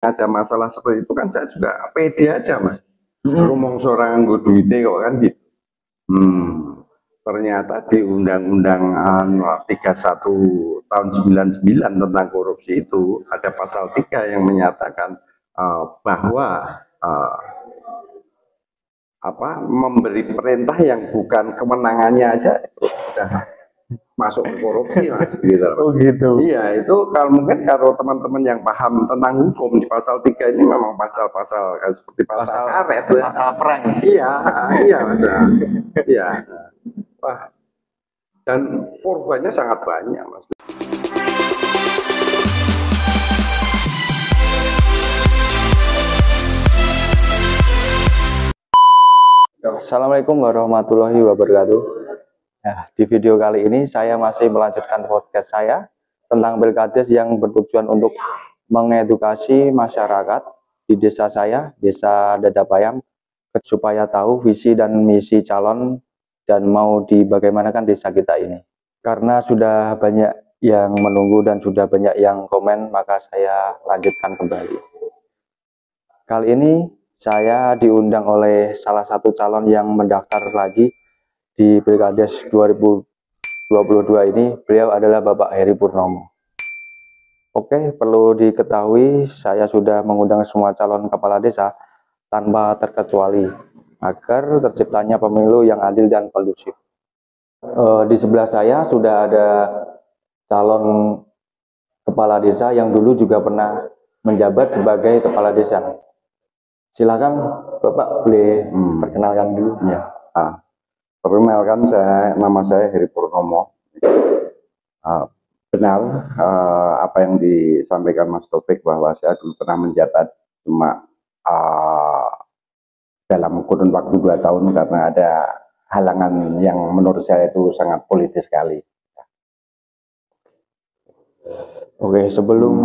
ada masalah seperti itu kan saya juga pede aja mas. Ngomong seorang nganggo duite kok kan gitu. Ternyata di Undang-Undang 31 tahun 99 tentang korupsi itu ada pasal 3 yang menyatakan bahwa memberi perintah yang bukan kemenangannya aja itu sudah masuk ke korupsi mas gitu. Oh gitu. Iya, itu mungkin kalau teman-teman yang paham tentang hukum di pasal 3 ini memang pasal-pasal seperti pasal karet, pasal perang. Iya, iya mas. Iya. Wah. Dan korbannya sangat banyak mas. Assalamualaikum warahmatullahi wabarakatuh. Nah, di video kali ini saya masih melanjutkan podcast saya tentang Pilkades yang bertujuan untuk mengedukasi masyarakat di desa saya, Desa Dadapayam, supaya tahu visi dan misi calon dan mau dibagaimanakan desa kita ini. Karena sudah banyak yang menunggu dan sudah banyak yang komen, maka saya lanjutkan kembali. Kali ini saya diundang oleh salah satu calon yang mendaftar lagi di Pilkades 2022 ini. Beliau adalah Bapak Heri Purnomo. Oke, perlu diketahui saya sudah mengundang semua calon kepala desa tanpa terkecuali agar terciptanya pemilu yang adil dan kondusif. Di sebelah saya sudah ada calon kepala desa yang dulu juga pernah menjabat sebagai kepala desa. Silakan Bapak boleh perkenalkan dulu. Ya. Perkenalkan nama saya Heri Purnomo. Benar apa yang disampaikan Mas Topik bahwa saya dulu pernah menjabat, cuma dalam kurun waktu 2 tahun karena ada halangan yang menurut saya itu sangat politis sekali. Oke, sebelum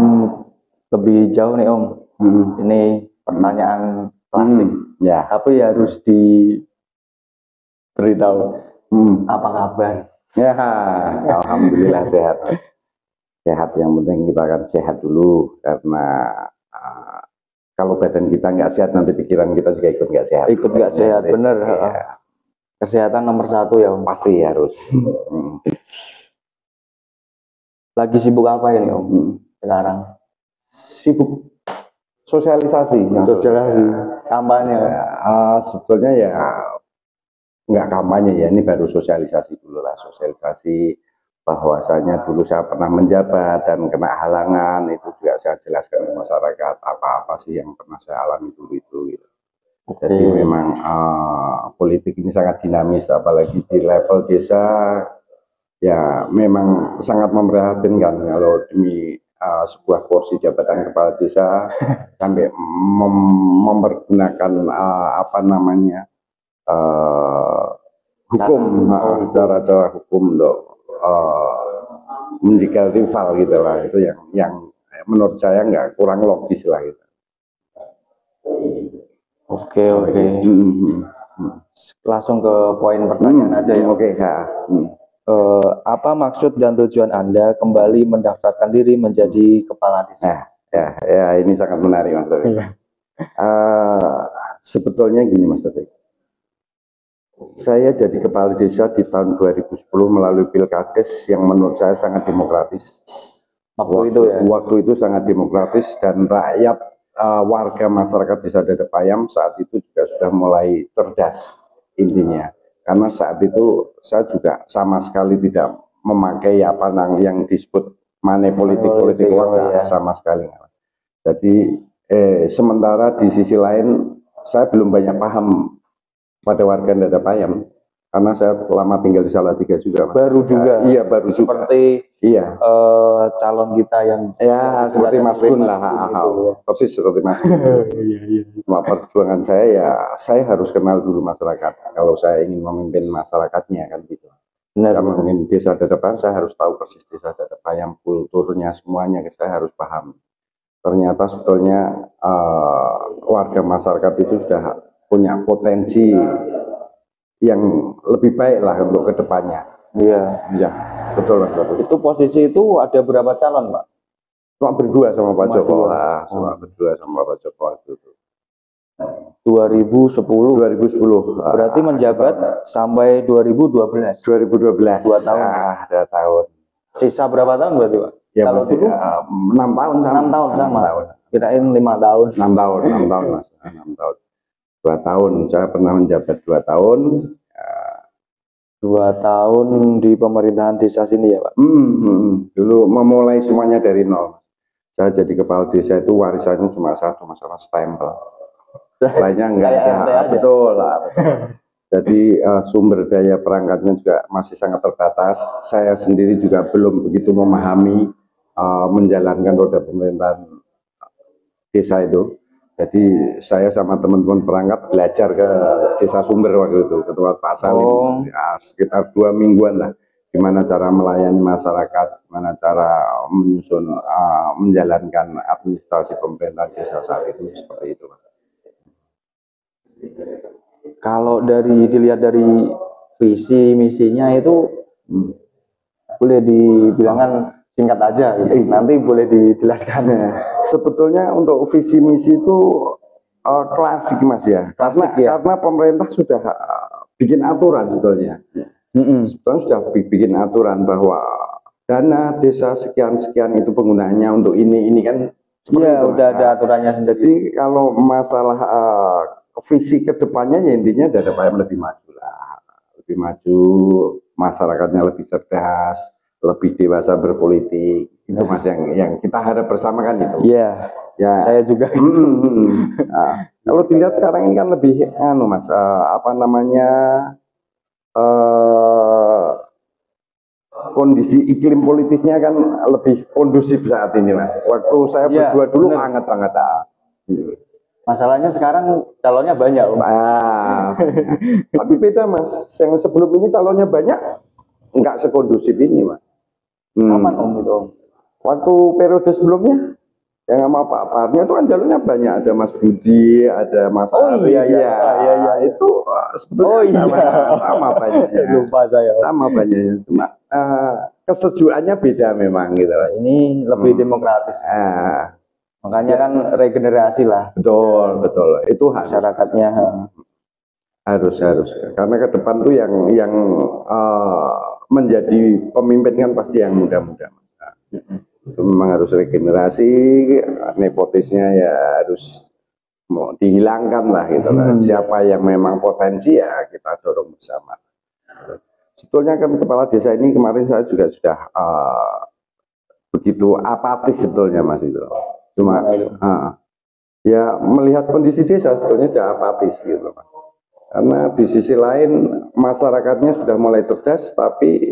lebih jauh nih Om, ini pertanyaan klasik. Ya. Tapi harus diberitahu. Apa kabar? Ya, alhamdulillah sehat. Sehat, yang penting kita akan sehat dulu, karena kalau badan kita nggak sehat nanti pikiran kita juga ikut nggak sehat. Ikut nggak sehat, bener. Ya. Kesehatan nomor 1 ya Om. Pasti harus. Lagi sibuk apa ini Om sekarang? Sibuk sosialisasi. Kampanye. Sebetulnya ya nggak kampanye ya, ini baru sosialisasi dulu lah. Sosialisasi bahwasanya dulu saya pernah menjabat dan kena halangan, itu juga saya jelaskan ke masyarakat apa-apa sih yang pernah saya alami dulu itu gitu. Jadi memang politik ini sangat dinamis, apalagi di level desa ya memang sangat memprihatinkan kalau demi sebuah kursi jabatan kepala desa sampai mempergunakan hukum, cara-cara hukum untuk menjegal rival gitu lah. Itu yang menurut saya nggak kurang logis lah gitu. Oke. Langsung ke poin pertanyaan aja ya. Oke. Apa maksud dan tujuan Anda kembali mendaftarkan diri menjadi kepala desa? Ya, ini sangat menarik Mas Taufik. Sebetulnya gini Mas Taufik, saya jadi kepala desa di tahun 2010 melalui Pilkades yang menurut saya sangat demokratis. Waktu itu sangat demokratis, dan rakyat warga masyarakat Desa Dadapayam saat itu juga sudah mulai cerdas intinya. Karena saat itu saya juga sama sekali tidak memakai yang disebut money politik uang, sama sekali. Jadi sementara di sisi lain saya belum banyak paham pada warga Dadapayam karena saya lama tinggal di Salatiga juga. Baru juga. Iya, baru seperti calon kita yang seperti Mas Gun lah, persis seperti Mas Gun. Cuma perjuangan saya harus kenal dulu masyarakat kalau saya ingin memimpin masyarakatnya kan gitu. Saya memimpin Desa Dadapayam, saya harus tahu persis Desa Dadapayam, kulturnya semuanya saya harus paham. Ternyata sebetulnya warga masyarakat itu sudah punya potensi yang lebih baik lah untuk kedepannya. Iya, betul Mas. Itu posisi itu ada berapa calon Pak? Cuma berdua sama Pak Cuma Joko dua. lah, cuma berdua sama Pak Joko itu. 2010. 2010. Berarti menjabat sampai 2012. 2012. 2 tahun. 2 tahun. Sisa berapa tahun berarti, Pak? Ya kalau masih dulu 6 tahun sama. 6 tahun sama. 6 tahun. Kirain 5 tahun. 6 tahun, 6 tahun Mas. 6 tahun. 2 tahun. Saya pernah menjabat 2 tahun. 2 tahun di pemerintahan desa sini ya, Pak? Dulu memulai semuanya dari nol. Saya jadi kepala desa itu warisannya cuma satu, masalah stempel. Lainnya enggak ada. Betul lah. Jadi sumber daya perangkatnya juga masih sangat terbatas. Saya sendiri juga belum begitu memahami menjalankan roda pemerintahan desa itu. Jadi saya sama teman-teman perangkat belajar ke desa Sumber waktu itu, ke tempat Pak Salim, ya, sekitar 2 mingguan lah. Gimana cara melayani masyarakat, gimana cara menyusun, menjalankan administrasi pemerintahan desa saat itu, seperti itu. Kalau dilihat dari visi misinya itu boleh dibilangkan singkat aja gitu. Nanti boleh dijelaskan. Sebetulnya untuk visi misi itu klasik Mas ya. Karena pemerintah sudah bikin aturan sebetulnya. Sebetulnya sudah bikin aturan bahwa dana desa sekian-sekian itu penggunaannya untuk ini kan. Iya, udah ada aturannya sendiri. Jadi kalau masalah visi kedepannya ya intinya ada yang lebih maju lah. Lebih maju, masyarakatnya lebih cerdas, lebih dewasa berpolitik. Itu Mas yang kita harap bersama kan itu. Iya. Ya. Saya juga. Nah, kalau dilihat sekarang ini kan lebih Mas, kondisi iklim politisnya kan lebih kondusif saat ini Mas. Waktu saya berdua dulu hangat banget. Masalahnya sekarang calonnya banyak. Tapi beda Mas. Yang sebelum ini calonnya banyak, nggak sekondusif ini Mas. Aman Om itu. Waktu periode sebelumnya yang sama Pak Parnya itu kan jalurnya banyak, ada Mas Budi, ada Mas Ari. Iya. Itu sebetulnya sama banyaknya. Lupa saya. Sama banyaknya. Cuma kesejukannya beda memang gitu. Ini lebih demokratis. Makanya kan regenerasi lah. Betul. Itu masyarakatnya harus. Karena ke depan tuh yang menjadi pemimpin kan pasti yang muda-muda. Itu memang harus regenerasi, nepotisnya ya harus mau dihilangkan lah gitu lah. Siapa yang memang potensi ya kita dorong bersama. Sebetulnya kan kepala desa ini kemarin saya juga sudah begitu apatis sebetulnya Mas itu. Cuma ya melihat kondisi desa sebetulnya sudah apatis gitu Mas. Karena di sisi lain masyarakatnya sudah mulai cerdas, tapi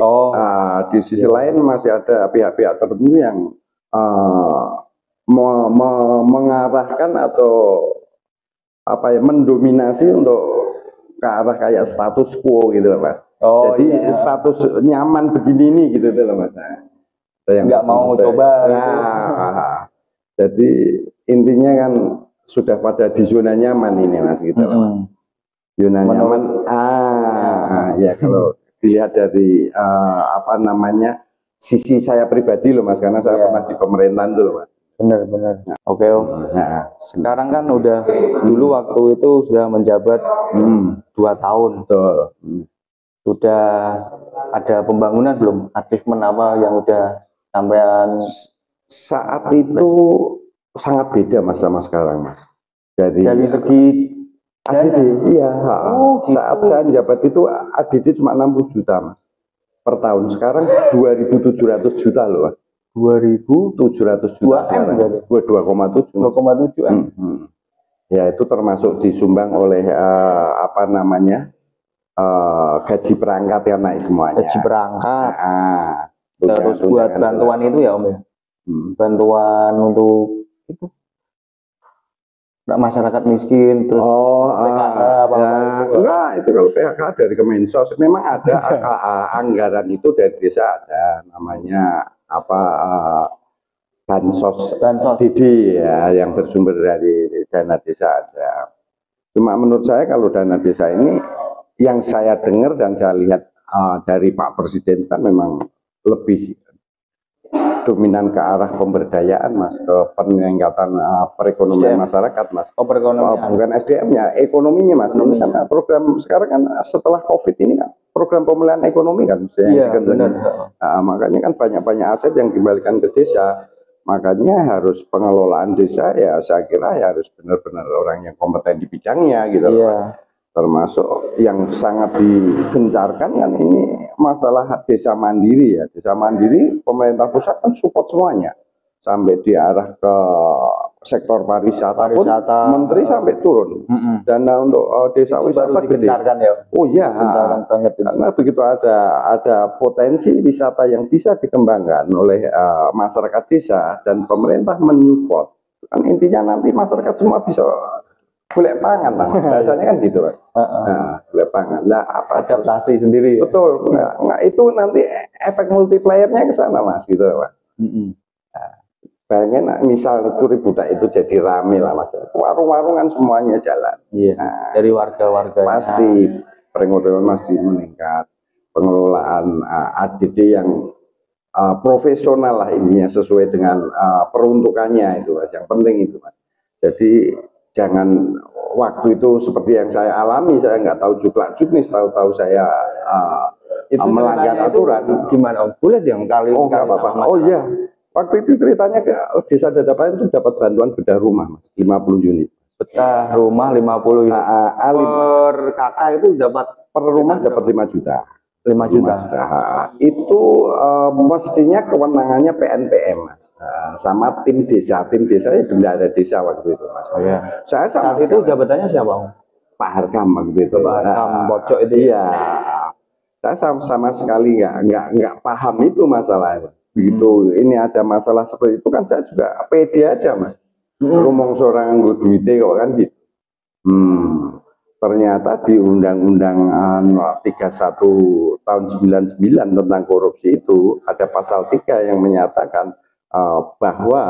di sisi lain masih ada pihak-pihak tertentu yang mengarahkan atau mendominasi untuk ke arah kayak status quo gitu loh Mas. Jadi status nyaman begini nih gitu loh Mas. Yang nggak mau coba. Jadi intinya kan sudah pada di zona nyaman ini Mas gitu loh. Zona nyaman. Ya kalau dilihat dari sisi saya pribadi loh Mas, karena saya pernah di pemerintahan dulu Mas. Benar. Oke Om. Sekarang kan udah dulu waktu itu sudah menjabat 2 tahun. Betul. Sudah ada pembangunan belum? Achievement apa yang udah sampean? Saat itu sangat beda Mas sama sekarang Mas. Dari segi ADD, iya. Saat saya menjabat itu ADD cuma 60 juta Mas per tahun. Sekarang 2.700 juta loh Mas. 2.700 juta sekarang. 2,7. 2,7 Ya itu termasuk disumbang oleh gaji perangkat yang naik semuanya. Gaji perangkat. Terus buat bantuan itu ya Om ya. Bantuan untuk itu masyarakat miskin terus PKH enggak, itu kalau PKH dari Kemensos memang ada anggaran itu dari desa ada namanya bansos DD ya yang bersumber dari dana desa ada. Cuma menurut saya kalau dana desa ini yang saya dengar dan saya lihat dari Pak Presiden kan memang lebih dominan ke arah pemberdayaan mas, ke peningkatan perekonomian masyarakat mas. Oh perekonomian. Bukan SDM-nya, ekonominya mas. Ini kan program sekarang kan setelah COVID ini kan program pemulihan ekonomi kan. Iya benar. Makanya kan banyak aset yang dikembalikan ke desa. Makanya harus pengelolaan desa ya saya kira ya harus benar-benar orang yang kompeten di bidangnya gitu. Iya. Termasuk yang sangat digencarkan kan ini masalah desa mandiri ya. Desa mandiri pemerintah pusat kan support semuanya sampai diarah ke sektor pariwisata pun menteri sampai turun. Dana untuk desa wisata digencarkan ya. Oh iya, banget karena begitu ada potensi wisata yang bisa dikembangkan oleh masyarakat desa dan pemerintah menyupport. Kan intinya nanti masyarakat semua bisa golek pangan lah, biasanya kan gitu mas. Nah, golek pangan. Nah, apa adaptasi sendiri? Betul. Nah, itu nanti efek multipliernya ke sana mas, gitu mas. Nah, bayangin misal Curibudak itu jadi rame lah mas. Warung-warung kan semuanya jalan. Iya. Nah, dari warga-warga. Pasti perekonomian masih meningkat. Pengelolaan ADD yang profesional lah ininya sesuai dengan peruntukannya itu mas. Yang penting itu mas. Jadi jangan waktu itu seperti yang saya alami, saya nggak tahu juklak-juk nih, tahu-tahu saya melanggar aturan. Gimana om? Boleh yang kali? Oh nggak apa-apa. Oh iya, waktu itu ceritanya ke desa Dadapan itu dapat bantuan bedah rumah mas, 50 unit. Bedah rumah 50 unit. Per kakak itu dapat per rumah dapat 5 juta. 5 juta. Itu mestinya kewenangannya PNPM mas. Sama tim desa ya benda ada desa waktu itu mas. Oh, iya. Saya saat itu jabatannya siapa om? Pak Harkam waktu itu. Pak Harkam pojok itu. Iya. Saya sama sekali nggak paham itu masalah. Begitu ini ada masalah seperti itu kan saya juga pede aja mas. Rumong seorang nggo duite kok kan gitu. Ternyata di Undang-Undang 31 tahun 99 tentang korupsi itu ada pasal 3 yang menyatakan bahwa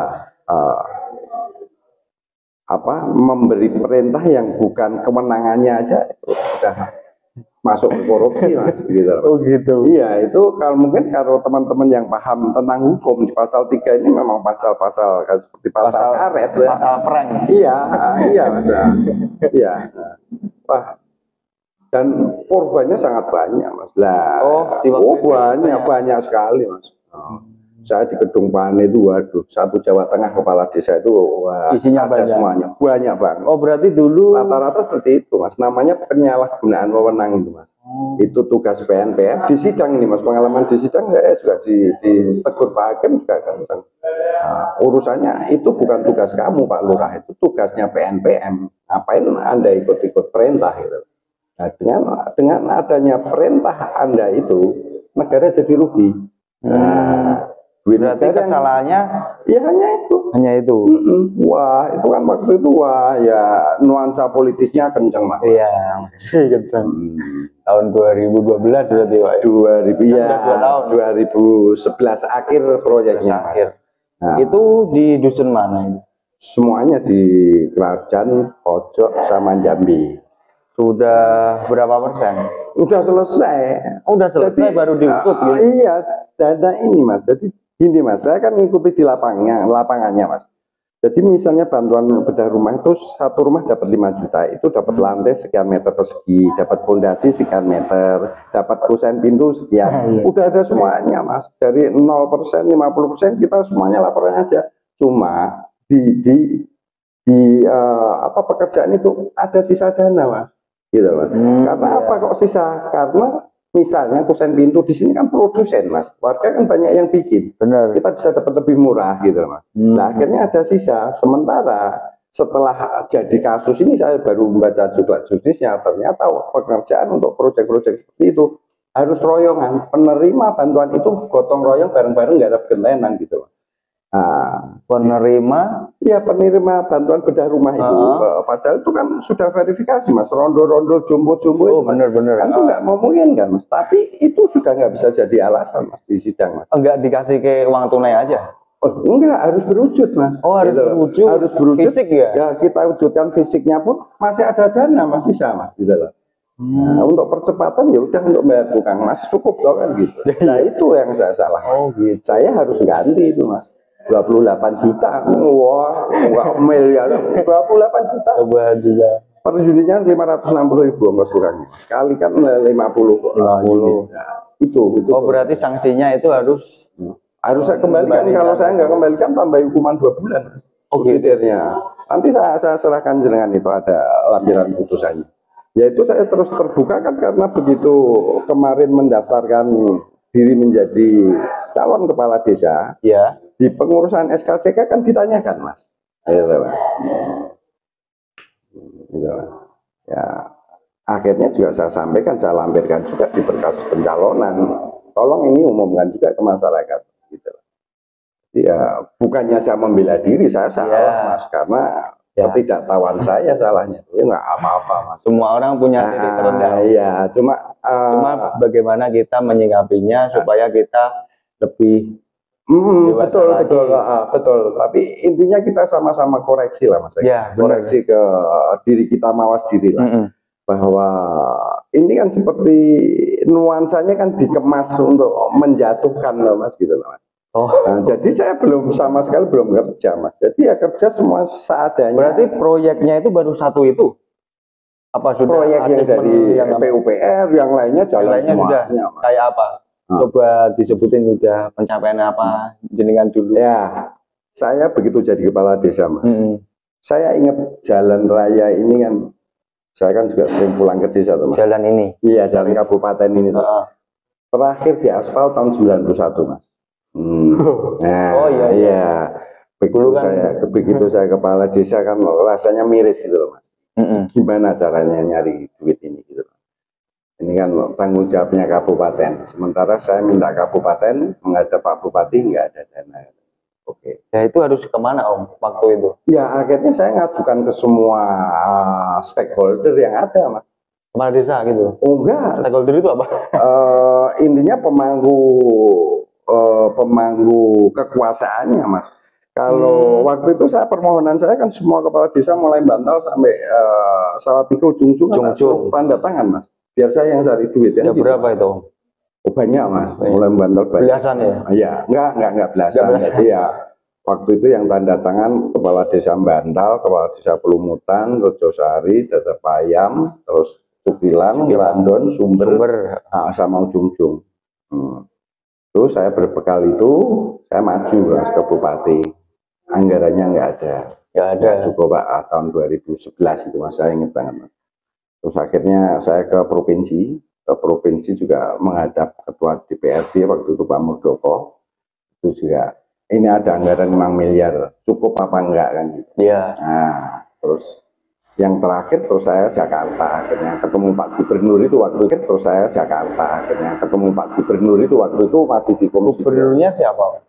memberi perintah yang bukan kewenangannya aja itu sudah masuk ke korupsi mas gitu. Oh gitu. Iya itu mungkin kalau teman-teman yang paham tentang hukum di pasal 3 ini memang pasal-pasal seperti pasal karet ya. Pasal perang. Iya mas. Iya. Wah, dan korbannya sangat banyak mas. Lah, banyak sekali mas. Saya di Kedung Pane itu, waduh, satu Jawa Tengah kepala desa itu, wah, isinya ada semuanya, banyak banget. Oh berarti dulu rata-rata seperti itu mas, namanya penyalahgunaan wewenang itu mas. Itu tugas PNPM di sidang ini mas, pengalaman di sidang saya juga ditegur Pak Hakim juga kan. Urusannya itu bukan tugas kamu Pak Lurah, itu tugasnya PNPM. Ngapain Anda ikut-ikut perintah gitu. Nah, dengan adanya perintah Anda itu negara jadi rugi. Berarti kesalahannya ya hanya itu. Wah itu kan waktu itu ya nuansa politisnya kenceng mas. Iya masih kenceng. Tahun 2012 berarti pak. 2011 akhir proyeknya. Nah, itu di dusun mana ini? Semuanya di Kerajaan Pojok sama Jambi. Sudah berapa persen? Udah selesai. Udah selesai. Jadi, baru diusut gitu. Iya, dana ini mas. Jadi gini mas, saya kan ngikuti di lapangannya mas. Jadi misalnya bantuan bedah rumah itu satu rumah dapat 5 juta, itu dapat lantai sekian meter persegi, dapat fondasi sekian meter, dapat kusen pintu sekian. Udah ada semuanya mas. Dari 0%, 50% kita semuanya laporan aja. Cuma di pekerjaan itu ada sisa dana mas. Gitu mas. Karena apa kok sisa? Karena misalnya kusen pintu di sini kan produsen mas, warga kan banyak yang bikin. Benar. Kita bisa dapat lebih murah gitu mas. Nah akhirnya ada sisa. Sementara setelah jadi kasus ini saya baru membaca juga judisnya, ternyata pekerjaan untuk proyek-proyek seperti itu harus royongan. Penerima bantuan itu gotong royong bareng-bareng nggak ada gentenan gitu mas. Nah, penerima bantuan bedah rumah itu, padahal itu kan sudah verifikasi mas, rondo-rondo jumbo-jumbo. Oh benar-benar. Kan itu nggak mungkin kan mas, tapi itu sudah nggak bisa jadi alasan mas di sidang mas. Enggak dikasih ke uang tunai aja? Oh, enggak, harus berwujud mas. Oh harus gitu. Berwujud. Harus berwujud. Fisik ya? Ya kita wujudkan fisiknya pun masih ada dana, masih sisa mas, gitu loh. Nah, untuk percepatan ya udah untuk bayar tukang mas cukup tau kan gitu. Nah itu yang saya salah. Oh gitu. Saya harus ganti itu mas. 28 juta. Wah, enggak miliar. 28 juta. Coba juga. Per unitnya 560.000 ongkos tukangnya. Sekali kan 50 kok. 50. Nah, itu. Oh berarti sanksinya itu harus saya kembalikan. Kalau saya nggak kembalikan tambah hukuman 2 bulan. Oke. Nanti saya serahkan jenengan itu ada lampiran putusannya. Yaitu saya terus terbuka kan karena begitu kemarin mendaftarkan diri menjadi calon kepala desa, ya di pengurusan SKCK kan ditanyakan mas, gitu, mas. Gitu, mas. Ya akhirnya juga saya sampaikan, saya lampirkan juga di berkas pencalonan, tolong ini umumkan juga ke masyarakat, gitu. Ya bukannya saya membela diri, saya salah mas, karena ketidaktahuan saya salahnya, ya nggak apa-apa mas. Semua orang punya titik terendah. Iya, cuma bagaimana kita menyikapinya supaya kita lebih betul. Tapi intinya kita sama-sama koreksi lah mas. Ya, koreksi ke diri kita, mawas diri lah. Bahwa ini kan seperti nuansanya kan dikemas untuk menjatuhkan lah mas, gitu lah mas. Nah, jadi saya sama sekali belum kerja mas. Jadi ya kerja semua seadanya. Berarti proyeknya itu baru satu itu? Apa sudah proyek yang dari PUPR, yang lainnya jalan sudah kayak apa? Coba disebutin udah pencapaian apa jenengan dulu. Ya, saya begitu jadi kepala desa mas. Saya ingat jalan raya ini kan, saya kan juga sering pulang ke desa tuh mas. Jalan ini? Iya, jalan kabupaten ini tuh. Terakhir di aspal tahun 91 mas. Nah, iya. Begitu saya kepala desa kan rasanya miris gitu loh mas. Gimana caranya nyari duit ini gitu. Ini kan tanggung jawabnya kabupaten. Sementara saya minta kabupaten menghadap Pak Bupati nggak ada dana. Oke. Ya itu harus kemana om waktu itu? Ya akhirnya saya ngajukan ke semua stakeholder yang ada mas. Kepala desa gitu? Oh enggak. Stakeholder itu apa? Intinya pemangku kekuasaannya mas. Kalau waktu itu permohonan saya kan semua kepala desa mulai Bantal sampai Salatiga ujung-ujung tanda tangan mas. Biar saya yang cari duit. Ya berapa itu? Oh, banyak mas. Mulai Bantal banyak. Belasan ya? Iya, enggak belasan. Jadi ya waktu itu yang tanda tangan kepala desa Bantal, kepala desa Pelumutan, Rejosari, Dadapayam, terus Tukilan, Randon, Sumber. Sama ujung-ujung. Terus saya berbekal itu, saya maju ke Bupati. Anggarannya nggak ada. Nggak ada. Cukup pak, tahun 2011 itu mas, saya ingat banget mas. Terus akhirnya saya ke provinsi juga menghadap ketua DPRD waktu itu Pak Muldoko. Itu juga, ini ada anggaran 5 miliar, cukup apa enggak kan gitu. Iya. Nah, terus yang terakhir terus saya Jakarta, akhirnya ketemu Pak Gubernur itu waktu itu, masih di komisi. Gubernurnya siapa?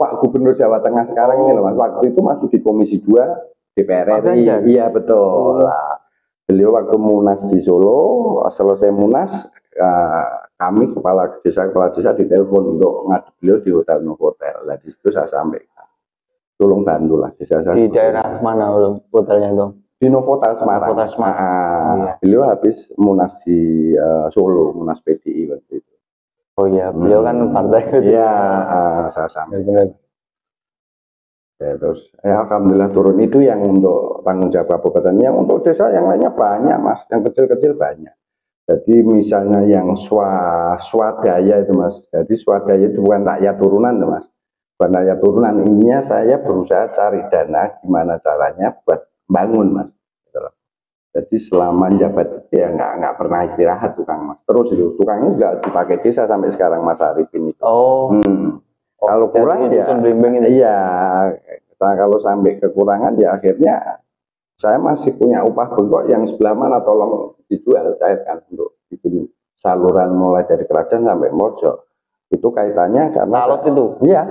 Pak Gubernur Jawa Tengah sekarang ini loh mas, waktu itu masih di Komisi 2 DPR RI. Iya betul. Beliau waktu Munas di Solo, selesai Munas, kami kepala desa ditelepon untuk ngadep beliau di Hotel Novotel. Nah di situ saya sampaikan, tolong bantu lah desa saya. Di daerah mana hotelnya itu? Di Novotel Semarang. Iya. Beliau habis Munas di Solo, Munas PDI waktu itu. Oh iya, beliau kan partai. Iya, saya sampaikan. Ya, terus alhamdulillah turun itu yang untuk tanggung jawab kabupaten. Yang untuk desa yang lainnya banyak mas, yang kecil-kecil banyak. Jadi misalnya yang swadaya itu mas, jadi swadaya itu bukan rakyat turunan mas, bukan rakyat turunan. Ininya saya berusaha cari dana gimana caranya buat bangun mas. Jadi selama jabat ya nggak pernah istirahat tukang mas. Terus itu tukangnya juga dipakai desa sampai sekarang Mas Arifin itu. Kalau kurang ya, iya. Nah, kalau sampai kekurangan ya akhirnya saya masih punya upah bengkok yang sebelah mana tolong dijual saya kan untuk bikin saluran mulai dari kerajaan sampai Mojo. Itu kaitannya karena Talot itu. Iya.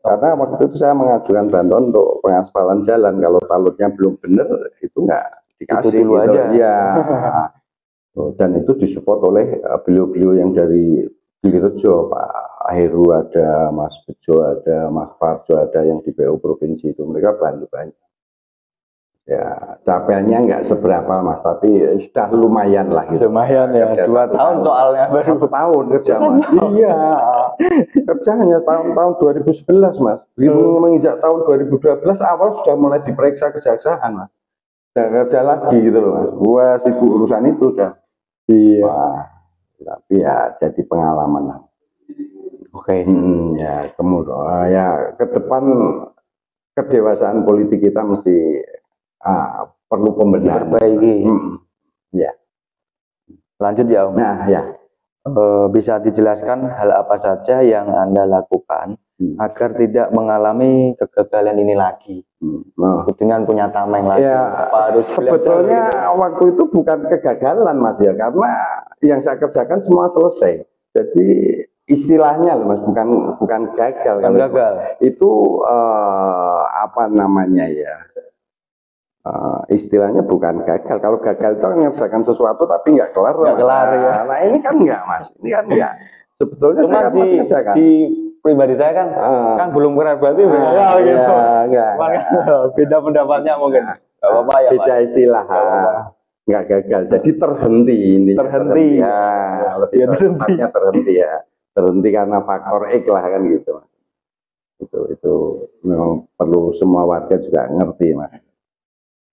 Karena waktu itu saya mengajukan bantuan untuk pengaspalan jalan. Kalau talutnya belum benar itu nggak dikasih itu dulu gitu. Aja. Ya. Dan itu disupport oleh beliau-beliau yang dari Bilirejo, Pak Heru ada, Mas Bejo ada, Mas Parjo ada yang di PU provinsi itu, mereka bantu banyak. Ya, capeknya nggak seberapa Mas, tapi sudah lumayan lah gitu. Lumayan ya, Kerja 2 tahun tahun. soalnya baru. 1 tahun kerja Mas. Iya, kerja hanya tahun 2011 Mas. Begitu menginjak tahun 2012 awal sudah mulai diperiksa kejaksaan Mas. Dan kerja lagi gitu loh Mas. Gua sibuk urusan itu udah. Iya. Wah, tapi ya jadi pengalaman lah. Oke. Ya kemudian ya ke depan kedewasaan politik kita mesti perlu pembenahan. Diperbaiki. Ya. Lanjut ya Om. Nah ya. Bisa dijelaskan hal apa saja yang Anda lakukan agar tidak mengalami kegagalan ini lagi? Dengan punya tameng lagi. Ya, harus sebetulnya waktu itu bukan kegagalan Mas ya, karena yang saya kerjakan semua selesai. Jadi istilahnya loh Mas, bukan gagal. Bukan gagal. Itu apa namanya ya? Istilahnya bukan gagal. Kalau gagal itu mengerjakan sesuatu tapi nggak kelar. Nggak kelar ya. Nah ini kan nggak Mas, ini kan nggak. Sebetulnya cuma saya kerjakan. Di pribadi saya kan belum kelar berarti beda gitu. Beda pendapatnya mungkin. Gak apa-apa ya beda Mas. Istilah. Nggak gagal, jadi terhenti ini. Terhenti. Ya, lebih tepatnya terhenti ya. Terhenti karena faktor X lah kan gitu. Itu memang perlu semua warga juga ngerti Mas.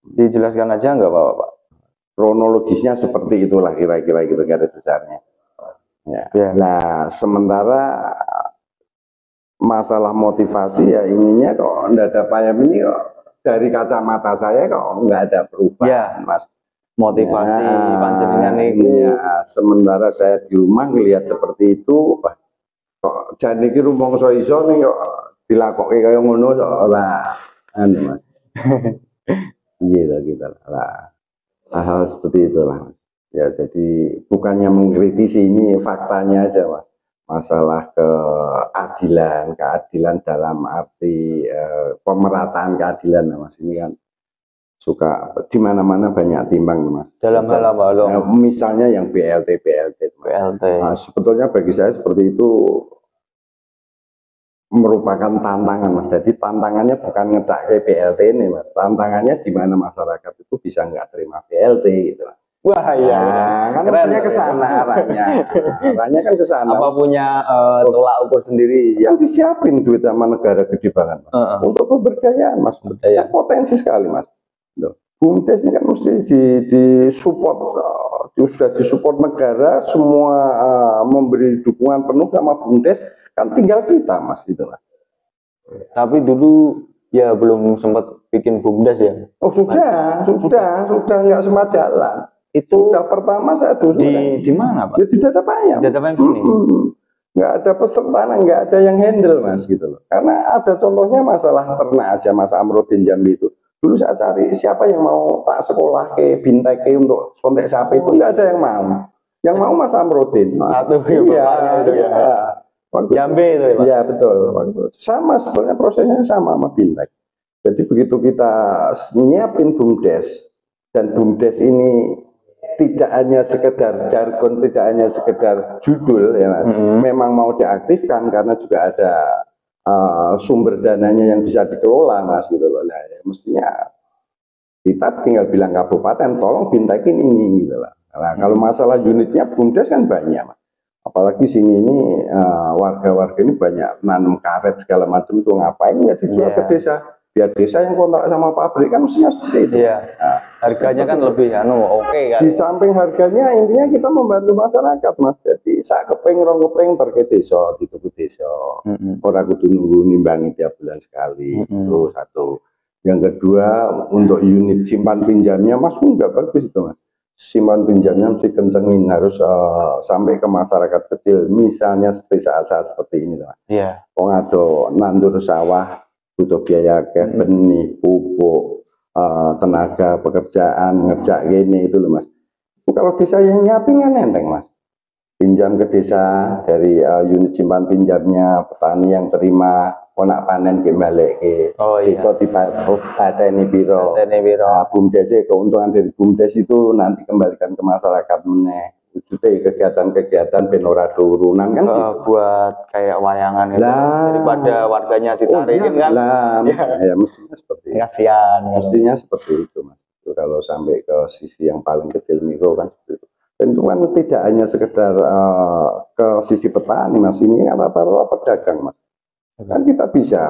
Dijelaskan aja nggak Pak? Kronologisnya seperti itulah kira-kira gitu garis besarnya. Ya. Nah, sementara masalah motivasi ya ininya kok enggak ada payam ini kok dari kacamata saya kok nggak ada perubahan Mas. Motivasi panjenengan itu. Ya, sementara saya di rumah melihat seperti itu, kok jane iki rumangsa iso ning kok dilakoke kaya ngono kok ora anu Mas. Gitu lah. Hal seperti itulah. Ya jadi bukannya mengkritisi, ini faktanya aja Mas. Masalah keadilan dalam arti pemerataan keadilan Mas, ini kan suka di mana-mana banyak timbang Mas. Dalam hal apa loh? Misalnya yang BLT. Nah, sebetulnya bagi saya seperti itu merupakan tantangan Mas. Jadi tantangannya bukan ngecak ke BLT ini Mas. Tantangannya di mana masyarakat itu bisa nggak terima BLT gitu. Wah iya. Kan arahnya ke sana arahnya. Arahnya kan ke sana. Apa punya tolak ukur sendiri? Yang disiapin duit sama negara gede banget Mas. Untuk pemberdayaan Mas. Ya, potensi sekali Mas. BUMDes ini kan mesti disupport, sudah disupport negara, semua memberi dukungan penuh sama BUMDes, kan tinggal kita Mas gitu Mas. Tapi dulu ya belum sempat bikin BUMDes ya? Oh sudah nggak sempat jalan. Itu sudah pertama saya dulu di mana Pak? Ya di Data Payam. Data Payam sini. Nggak ada peserta, nggak ada yang handle Mas gitu loh. Karena ada contohnya masalah ternak aja Mas Amrodin Jambi itu. Dulu saya cari siapa yang mau tak sekolah ke Bintek untuk kontek sapi itu nggak ada yang mau. Yang mau Mas Amrodin. Satu iya. Jambi itu ya Pak? Iya betul. Sama sebenarnya prosesnya sama Bintek. Jadi begitu kita nyiapin BUMDes dan BUMDes ini tidak hanya sekedar jargon, tidak hanya sekedar judul ya Mas. Memang mau diaktifkan karena juga ada sumber dananya yang bisa dikelola Mas gitu loh. Nah, ya, mestinya kita tinggal bilang kabupaten tolong bintekin ini gitu lah. Nah, kalau masalah unitnya BUMDes kan banyak Mas. Apalagi sini ini warga-warga ini banyak nanam karet segala macam tuh, ngapain ya dijual ke desa. Biar desa yang kontrak sama pabrik kan mestinya seperti itu. Iya. Nah, harganya kan lebih oke kan. Di samping harganya intinya kita membantu masyarakat Mas. Jadi sak kepeng rong kepeng pergi desa gitu ke desa. Ora kudu nunggu nimbangi tiap bulan sekali. Itu satu. Yang kedua untuk unit simpan pinjamnya Mas enggak bagus itu Mas. Simpan pinjamnya mesti kencengin, harus sampai ke masyarakat kecil. Misalnya seperti saat-saat seperti ini Mas. Iya. Wong ado nandur sawah butuh biaya benih, pupuk, tenaga, pekerjaan, ngerjak gini itu loh Mas. Kalau desa yang nyiapin kan enteng Mas. Pinjam ke desa dari unit simpan pinjamnya, petani yang terima, konak panen balik ke desa dipateni biro. BUMDes keuntungan dari BUMDes itu nanti kembalikan ke masyarakat meneh. kegiatan-kegiatan penora turunan kan gitu. Buat kayak wayangan itu daripada warganya ditarikin kan ya mestinya seperti itu. Kasihan Mestinya seperti itu Mas. Itu kalau sampai ke sisi yang paling kecil mikro kan seperti itu. Dan itu kan tidak hanya sekedar ke sisi petani Mas, ini rata-rata pedagang Mas. Kan kita bisa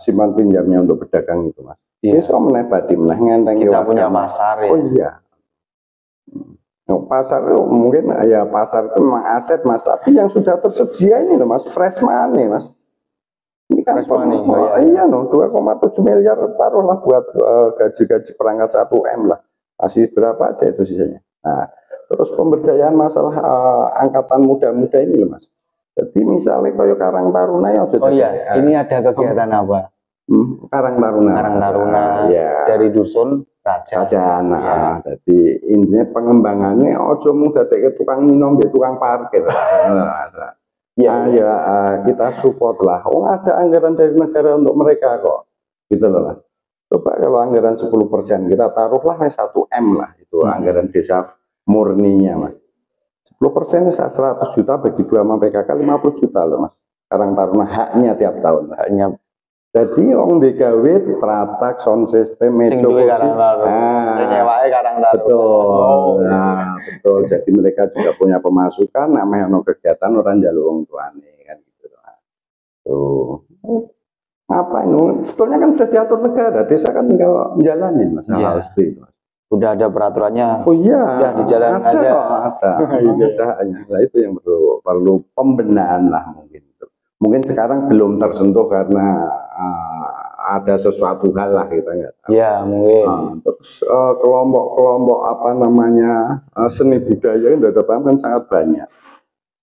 simpan pinjamnya untuk pedagang itu Mas. Besok meneh badi meneh ngenteng kita punya pasar ya. Oh iya. Pasar itu mungkin ya pasar itu memang aset Mas, tapi yang sudah tersedia ini loh Mas, fresh money Mas. Ini kan fresh money. Iya loh, 2,7 miliar taruhlah buat gaji-gaji perangkat 1M lah. Masih berapa aja itu sisanya. Nah, terus pemberdayaan masalah angkatan muda-muda ini loh Mas. Jadi misalnya kayak Karang Taruna ya ini ada kegiatan apa? Karang Taruna ya. Dari dusun Raja. Nah, jadi intinya pengembangannya ojo mung dadeke tukang minum tukang parkir. Kita support lah. Ada anggaran dari negara untuk mereka kok. Gitu loh Mas. Coba kalau anggaran 10% kita taruhlah 1M lah itu anggaran desa murninya Mas. 10% 100 juta bagi 2 sama PKK 50 juta loh Mas. Karang Taruna haknya tiap tahun. Haknya. Jadi orang digawe teratak sound system mejo kursi. Karang Taruna. Betul. Nah, betul. Jadi mereka juga punya pemasukan, namanya kegiatan orang jalur wong tuane kan gitu. Tuh. Apa ini? Sebetulnya kan sudah diatur negara, desa kan tinggal jalanin Mas. Hal seperti itu. Udah ada peraturannya. Oh iya. Udah di jalan aja. Ada. Nah, itu yang perlu pembenahan lah mungkin. Mungkin sekarang belum tersentuh karena ada sesuatu hal lah kita nggak tahu. Ya mungkin. Terus kelompok-kelompok apa namanya seni budaya yang kan sangat banyak.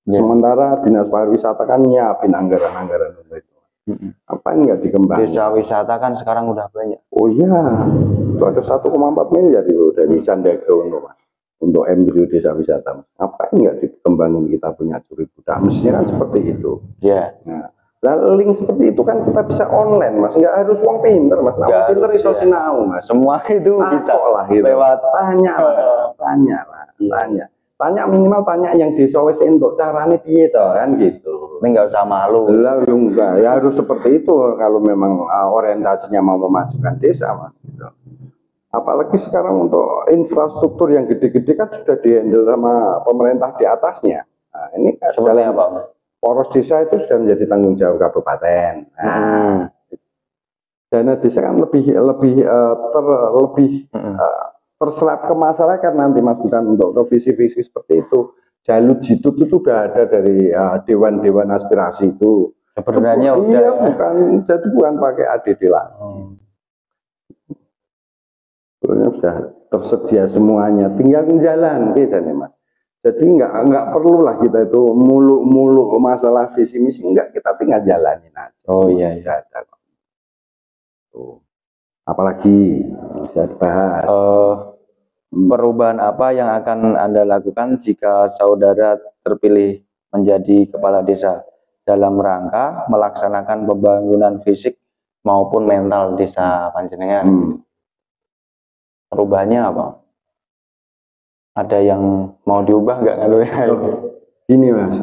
Sementara dinas pariwisata kan nyiapin anggaran-anggaran untuk itu. Apa ini nggak dikembangkan? Desa wisata kan sekarang udah banyak. Oh iya, itu ada 1,4 miliar itu dari Sandiaga Uno Mas. Untuk embrio desa wisata, apa nggak dikembangin kita punya curi budaya? Mestinya kan seperti itu. Iya. Nah, link seperti itu kan kita bisa online Mas, nggak harus uang pinter Mas. Nah, pinter iso sinau Mas. Semua itu bisa lah gitu. Lewat tanya minimal tanya yang desa wis entuk carane piye to kan gitu. Ini nggak usah malu. Lah enggak, ya harus seperti itu kalau memang orientasinya mau memajukan desa Mas gitu. Apalagi sekarang untuk infrastruktur yang gede-gede kan sudah dihandle sama pemerintah di atasnya. Nah, ini seperti apa? Poros desa itu sudah menjadi tanggung jawab kabupaten. Nah, dana desa kan lebih terserap ke masyarakat nanti Mas, bukan untuk ke visi-visi seperti itu. Jalur jitu itu sudah ada dari dewan-dewan aspirasi itu. Sebenarnya bukan pakai ADD lah. Sudah tersedia semuanya, tinggal jalan gitu nih Mas. Jadi nggak perlulah kita itu muluk-muluk masalah visi misi, enggak, kita tinggal jalanin aja. Oh iya. Ada. Tuh. Apalagi bisa dibahas. Perubahan apa yang akan Anda lakukan jika saudara terpilih menjadi kepala desa dalam rangka melaksanakan pembangunan fisik maupun mental desa Panjenengan? Perubahannya apa? Ada yang mau diubah nggak kalau Gini Mas,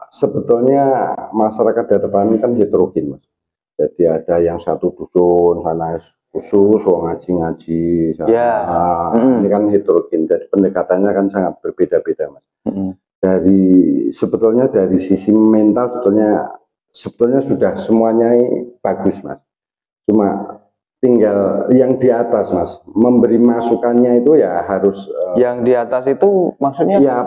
sebetulnya masyarakat di depan ini kan heterogen Mas. Jadi ada yang satu dusun sana khusus, ngaji-ngaji. Ini kan heterogen, jadi pendekatannya kan sangat berbeda-beda Mas. Sebetulnya dari sisi mental sebetulnya sudah semuanya bagus Mas. Cuma tinggal yang di atas Mas, memberi masukannya itu ya harus yang di atas itu maksudnya ya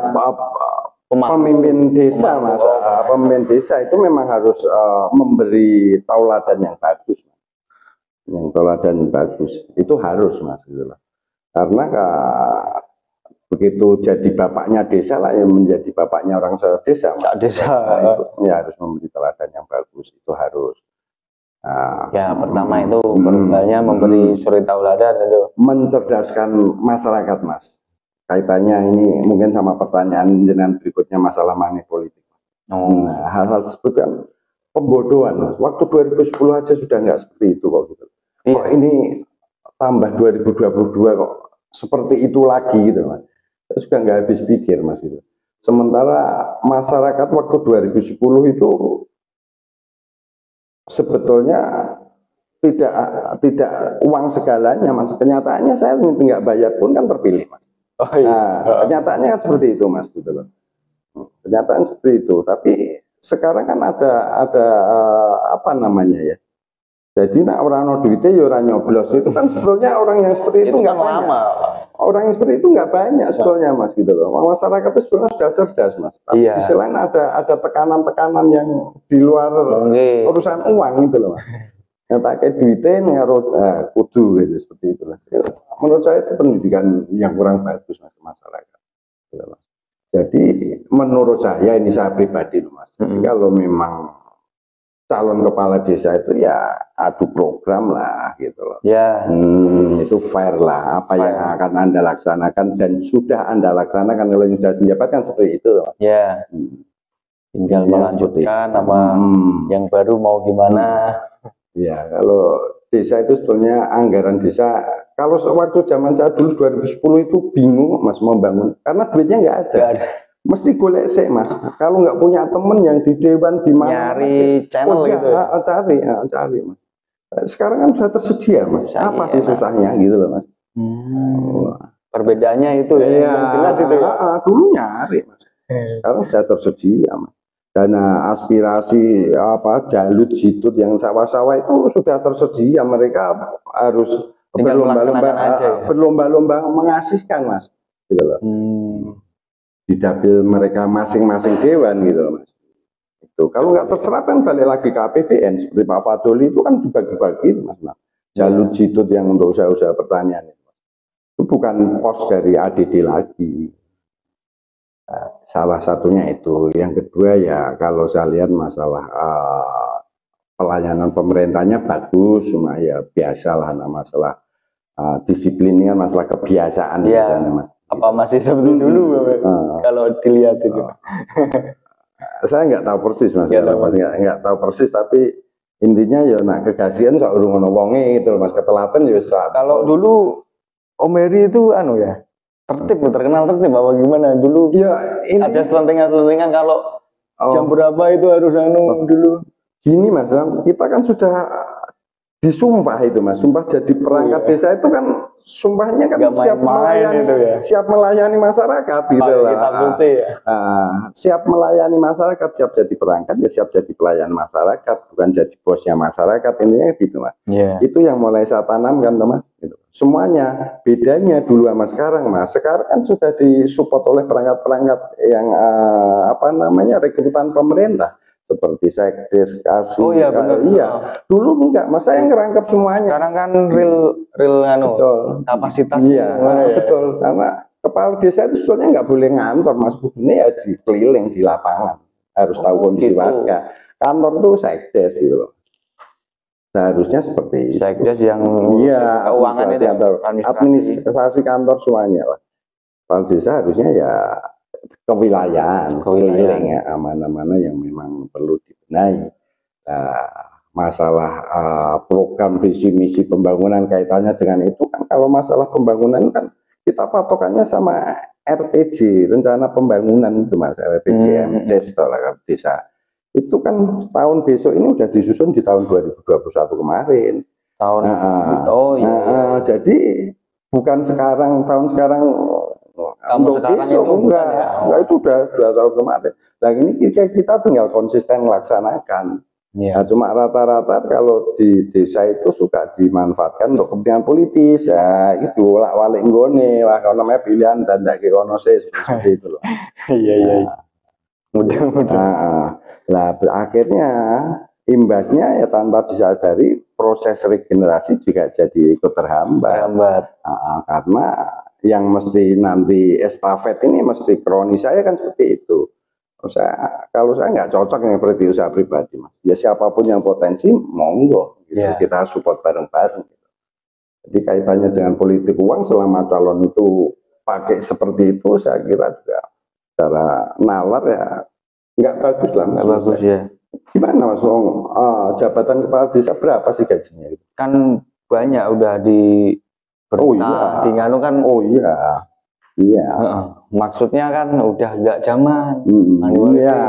pemimpin desa Mas. Pemimpin desa itu memang harus memberi tauladan yang bagus Mas. Yang tauladan bagus itu harus Mas gitu loh. Karena begitu jadi bapaknya desa lah yang menjadi bapaknya orang desa Mas. Desa itu ya harus memberi tauladan yang bagus, itu harus. Pertama itu perubahannya memberi suri tauladan itu mencerdaskan masyarakat Mas. Kaitannya ini mungkin sama pertanyaan jenengan berikutnya masalah money politik. Hal-hal seperti kan pembodohan Mas. Waktu 2010 aja sudah nggak seperti itu kok gitu. Kok ini tambah 2022 kok seperti itu lagi gitu Mas. Saya juga nggak habis pikir Mas itu. Sementara masyarakat waktu 2010 itu sebetulnya tidak tidak uang segalanya Mas. Kenyataannya saya nggak bayar pun kan terpilih Mas. Oh, iya. Nah, kenyataannya kan seperti itu Mas gitu loh. Kenyataan seperti itu. Tapi sekarang kan ada apa namanya ya? Jadi nak orang no duitnya ya orang nyoblos itu kan sebetulnya orang yang seperti itu nggak banyak. Lama. Orang yang seperti itu nggak banyak sebetulnya Mas gitu loh. Masyarakat itu sebenarnya sudah cerdas Mas. Tapi di sisi lain ada tekanan-tekanan yang di luar urusan uang gitu loh Mas. Yang pakai duitnya ngaruh kudu gitu seperti itu. Menurut saya itu pendidikan yang kurang bagus Mas masyarakat. Gitu loh. Jadi menurut saya ini saya pribadi loh Mas. Kalau memang calon kepala desa itu ya adu program lah gitu loh. Ya. Itu fair lah apa yang akan Anda laksanakan dan sudah Anda laksanakan kalau sudah menjabat kan seperti itu loh. Ya. Tinggal melanjutkan sama yang baru mau gimana. Ya, kalau desa itu sebetulnya anggaran desa kalau waktu zaman saya dulu 2010 itu bingung Mas membangun karena duitnya nggak ada. Mesti golek sih Mas. Kalau nggak punya temen yang di dewan di mana nyari channel gitu ya. Cari Mas. Sekarang kan sudah tersedia Mas. Apa sih susahnya gitu loh Mas. Perbedaannya itu ya, jelas itu ya. Dulu nyari Mas. Sekarang sudah tersedia Mas. Dana aspirasi apa Jalut Jitut yang sawah-sawah itu sudah tersedia. Mereka harus berlomba-lomba mengasihkan Mas. Gitu loh. Di dapil mereka masing-masing dewan gitu loh Mas. Itu kalau nggak terserap kan balik lagi ke APBN seperti Pak Fadoli itu kan dibagi-bagi Mas. Jalur Jitut yang untuk usaha-usaha pertanian itu bukan pos dari ADD lagi. Salah satunya itu. Yang kedua ya kalau saya lihat masalah pelayanan pemerintahnya bagus, cuma ya biasalah masalah disiplinnya masalah kebiasaan di sana Mas. Apa masih seperti dulu kalau dilihat itu? Saya nggak tahu persis Mas, nggak tahu persis tapi intinya ya nak kegasian soal urung ono wonge gitu Mas, ketelaten ya bisa. Kalau dulu Om Heri itu anu ya tertib, terkenal tertib apa gimana dulu? Ya ada selentingan kalau jam berapa itu harus anu dulu. Gini Mas, kita kan sudah disumpah itu Mas, sumpah jadi perangkat desa itu kan sumpahnya kan siap melayani itu ya. Siap melayani masyarakat gitu lah. Siap melayani masyarakat, siap jadi perangkat ya siap jadi pelayan masyarakat, bukan jadi bosnya masyarakat intinya gitu Mas. Itu yang mulai saya tanamkan Mas. Gitu. Semuanya bedanya dulu sama sekarang Mas. Sekarang kan sudah disupport oleh perangkat-perangkat yang apa namanya rekrutan pemerintah. Seperti sekdes kasih dulu enggak Mas saya ngerangkap semuanya. Sekarang kan real anu kapasitas betul karena kepala desa itu sebetulnya nggak boleh ngantor Mas, ini ya di keliling di lapangan harus tahu kondisi warga. Kantor tuh sekdes gitu loh seharusnya seperti sekdes yang keuangan itu administrasi kantor semuanya lah. Kepala desa harusnya ya kewilayahan keliling ya mana-mana yang memang perlu dibenahi. Masalah program visi misi pembangunan kaitannya dengan itu kan kalau masalah pembangunan kan kita patokannya sama RPG rencana pembangunan itu Mas, RPJM desa itu kan tahun besok ini udah disusun di tahun 2021 kemarin jadi bukan tahun sekarang besok, enggak itu udah 2 tahun kemarin. Nah ini kita tinggal konsisten melaksanakan. Nah, cuma rata-rata kalau di desa itu suka dimanfaatkan untuk kepentingan politis ya itu walik nggone kalau namanya pilihan dan tidak konosis seperti itu loh. Mudah-mudahan. Nah akhirnya imbasnya ya tanpa disadari proses regenerasi juga jadi ikut terhambat. Karena yang mesti nanti estafet ini mesti kroni saya kan seperti itu. Kalau saya nggak cocok yang seperti usaha pribadi Mas. Ya siapapun yang potensi monggo gitu. Kita support bareng-bareng gitu. Jadi kaitannya dengan politik uang selama calon itu pakai seperti itu saya kira juga secara nalar ya nggak bagus lah. Nggak bagus ya. Gimana Mas jabatan kepala desa berapa sih gajinya? Kan banyak udah di di nganu kan. Iya. Maksudnya kan udah nggak zaman. Iya,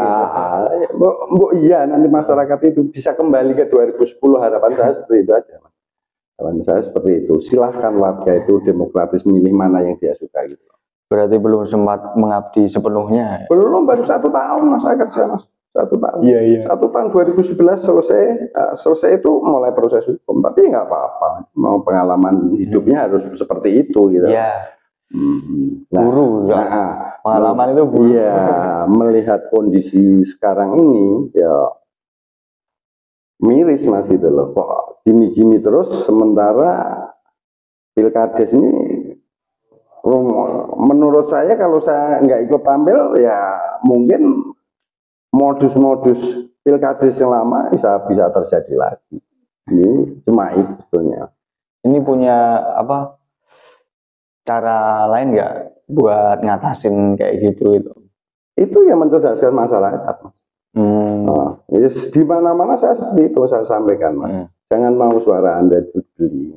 iya nanti masyarakat itu bisa kembali ke 2010, harapan saya seperti itu aja. Harapan saya seperti itu. Silahkan warga itu demokratis milih mana yang dia suka gitu. Berarti belum sempat mengabdi sepenuhnya. Belum, baru 1 tahun mas saya kerja mas. 1 tahun. Iya, iya. 1 tahun 2011 selesai itu mulai proses hukum. Tapi nggak apa-apa. Mau pengalaman hidupnya harus seperti itu gitu. Iya. Nah, Guru ya. Pengalaman itu guru. Iya, melihat kondisi sekarang ini ya miris mas gitu loh. Kok gini-gini terus sementara Pilkades ini menurut saya kalau saya nggak ikut tampil ya mungkin modus-modus Pilkades yang lama bisa terjadi lagi. Ini cuma itu sebetulnya. Ini punya apa cara lain nggak buat ngatasin kayak gitu itu? Itu yang mencerdaskan masyarakat. Ya, di mana-mana saya seperti itu saya sampaikan mas. Jangan mau suara Anda dibeli.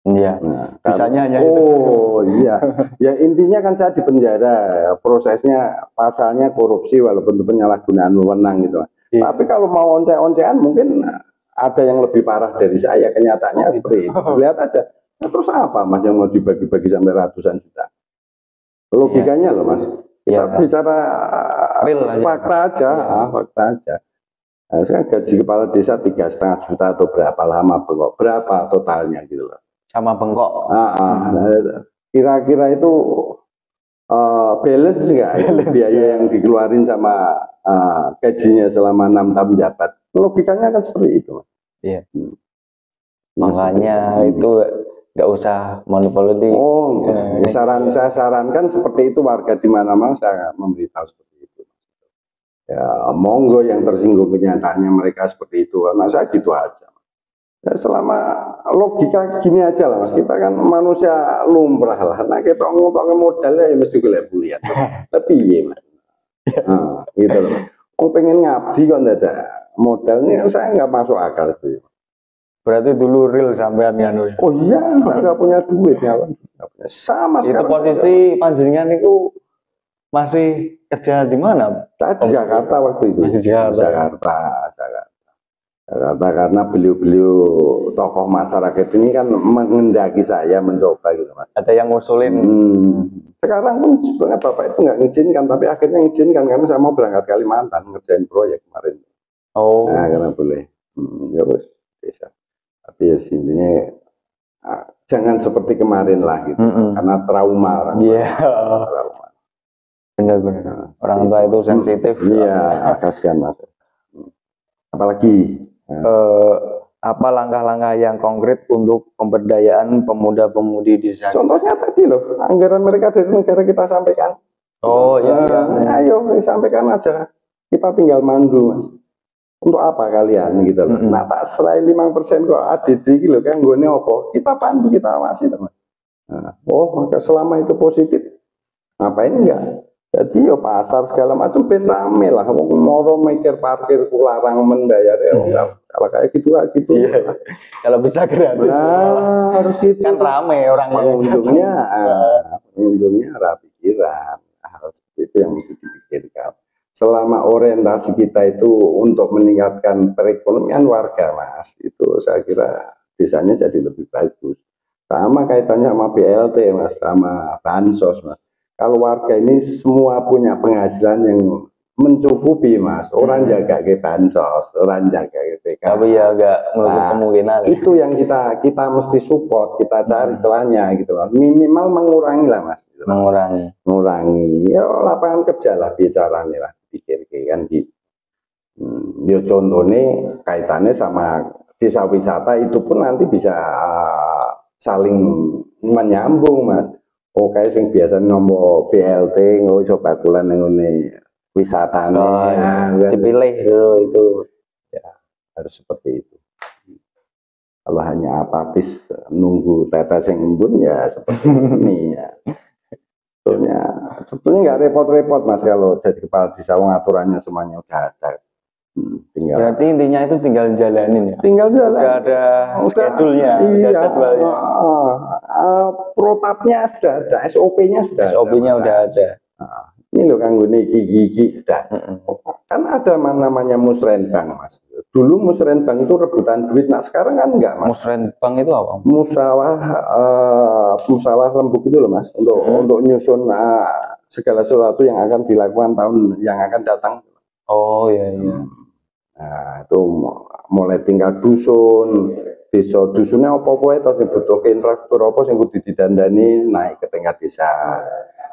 Iya. Nah, bisanya hanya oh itu. Iya. Ya intinya kan saya di penjara. Prosesnya pasalnya korupsi walaupun itu penyalahgunaan wewenang gitu. Iya. Tapi kalau mau once-oncean mungkin ada yang lebih parah dari saya. Kenyataannya seperti itu. Lihat aja. Nah, terus apa mas yang mau dibagi-bagi sampai ratusan juta? Logikanya loh mas. Kita bicara fakta aja, fakta aja. Nah, saya gaji kepala desa 3,5 juta atau berapa lama bengkok, berapa totalnya gitu loh. Sama bengkok. Kira-kira itu balance nggak biaya yang dikeluarin sama gajinya selama 6 tahun jabat? Logikanya kan seperti itu. Iya. Makanya itu nggak usah monopoli. Oh, saya sarankan seperti itu, warga di mana-mana saya memberitahu seperti itu. Ya, monggo yang tersinggung kenyataannya mereka seperti itu, karena saya gitu aja. Ya, selama logika gini aja lah mas, kita kan manusia lumrah lah. Nah kita ngotot ke modalnya ya mesti golek bulian. Tapi iya mas, gitu loh. Orang pengen ngabdi kok nggak ada modalnya, saya nggak masuk akal itu. Berarti dulu real sampean ya? Oh iya, nggak punya duit ya, sama. Itu posisi panjenengan itu masih kerja di mana? Di Jakarta waktu itu. Masih Jakarta. Karena beliau-beliau tokoh masyarakat ini kan mengendaki saya mencoba gitu mas. Ada yang ngusulin. Sekarang pun sebenarnya bapak itu nggak ngizinkan, tapi akhirnya ngizinkan karena saya mau berangkat Kalimantan ngerjain proyek kemarin. Oh. Nah karena boleh. Ya bos, bisa. Tapi ya intinya jangan seperti kemarin lah gitu, karena trauma orang. Iya. Trauma. Benar-benar. Orang tua itu sensitif. Iya, kasihan mas. Apalagi apa langkah-langkah yang konkret untuk pemberdayaan pemuda-pemudi di sana? Contohnya tadi loh, anggaran mereka dari negara kita sampaikan. Oh iya. Ayo sampaikan aja. Kita tinggal mandu mas. Untuk apa kalian gitu loh. Nah tak selain 5% kok ADD gitu kan gue apa? Kita pandu, kita awasi teman. Oh maka selama itu positif, ngapain enggak? Jadi ya pasar segala macam ben rame lah. Moro mikir parkir larang mendayar ya. Kalau kayak gitu Iya. Kalau bisa gratis. Nah, harus gitu. Kan rame orang pengunjungnya ada pikiran. Hal seperti itu yang mesti dipikirkan. Selama orientasi kita itu untuk meningkatkan perekonomian warga mas, itu saya kira desanya jadi lebih bagus. Sama kaitannya sama BLT mas, sama bansos mas. Kalau warga ini semua punya penghasilan yang mencukupi mas, orang jaga ke bansos, orang jaga ke PK. Tapi ya agak menutup kemungkinan. Itu yang kita mesti support, kita cari celahnya gitu loh. Minimal mengurangi lah mas. Gitu. Mengurangi. Ya lapangan kerja lah bicaranya lah, pikir kan gitu. Dia contohnya kaitannya sama desa wisata itu pun nanti bisa saling menyambung mas. Oke, sing biasa nomor BLT nggak coba kulan ngene wisatanya dipilih dulu itu ya harus seperti itu. Kalau hanya apatis nunggu tetes yang embun ya seperti ini ya. Sebetulnya nggak repot-repot mas kalau jadi kepala desa, aturannya semuanya udah ada. Tinggal. Berarti intinya itu tinggal jalanin ya? Tinggal jalan. Udah ada schedule-nya, iya, jadwalnya. protapnya sudah ada, SOP-nya sudah SOP-nya udah ada. Nah, ini loh kanggo gigi udah. Kan ada namanya musrenbang, Mas. Dulu musrenbang itu rebutan duit, nah sekarang kan enggak, Mas. Musrenbang itu apa? Musawah lembuk itu loh, Mas, untuk nyusun segala sesuatu yang akan dilakukan tahun yang akan datang. Oh iya iya. Nah, itu mulai tingkat dusun, desa dusunnya apa-apa itu dibutuhkan infrastruktur apa sing kudu didandani naik ke tingkat desa.